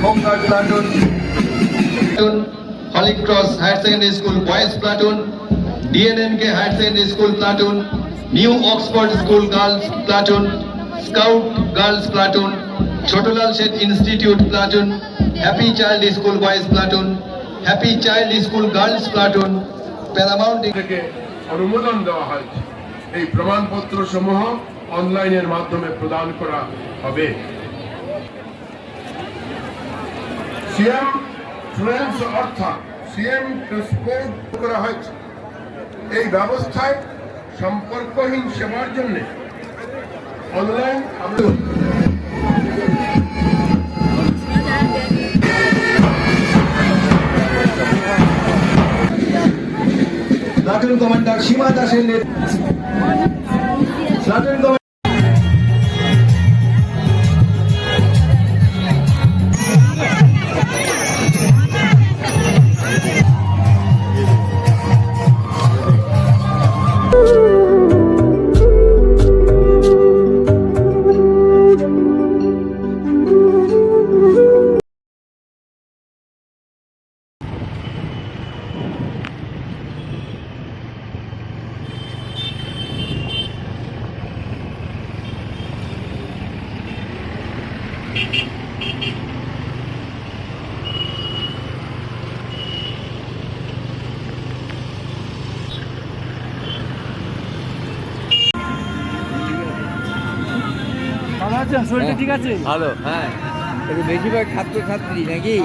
Home Guard Platoon, Holy Cross Higher Secondary School Boys Platoon, DNNK Higher Secondary School Platoon, New Oxford School Girls Platoon, Scout Girls Platoon, Chotolal Shet Institute Platoon, Happy Child School Boys Platoon, Happy Child School Girls Platoon, Paramount থেকে অনুমোদন দেওয়া হয়েছে। এই প্রমাণপত্র সমূহ অনলাইনের মাধ্যমে প্রদান করা হবে। সিএম ফ্লুয়েন্স অর্থাৎ সিএম ট্রান্সপোর্ট করা হয়েছে। এই ব্যবস্থায় সম্পর্কহীন সেবার জন্য অনলাইন আবেদন প্লাটুন কমান্ডার সীমা দাসের প্লাটুন শরীরটা ঠিক আছে? ভালো, হ্যাঁ। বেশিরভাগ ছাত্রছাত্রী নাকি?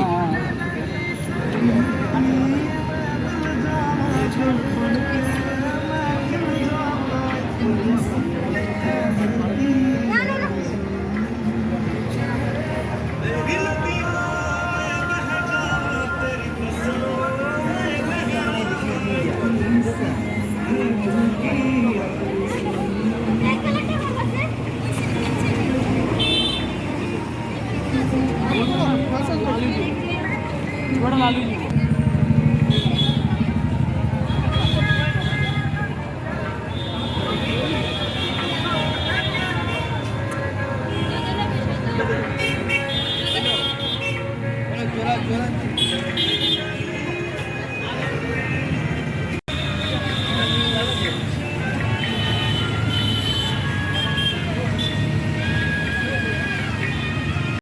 बड़ा लालू जी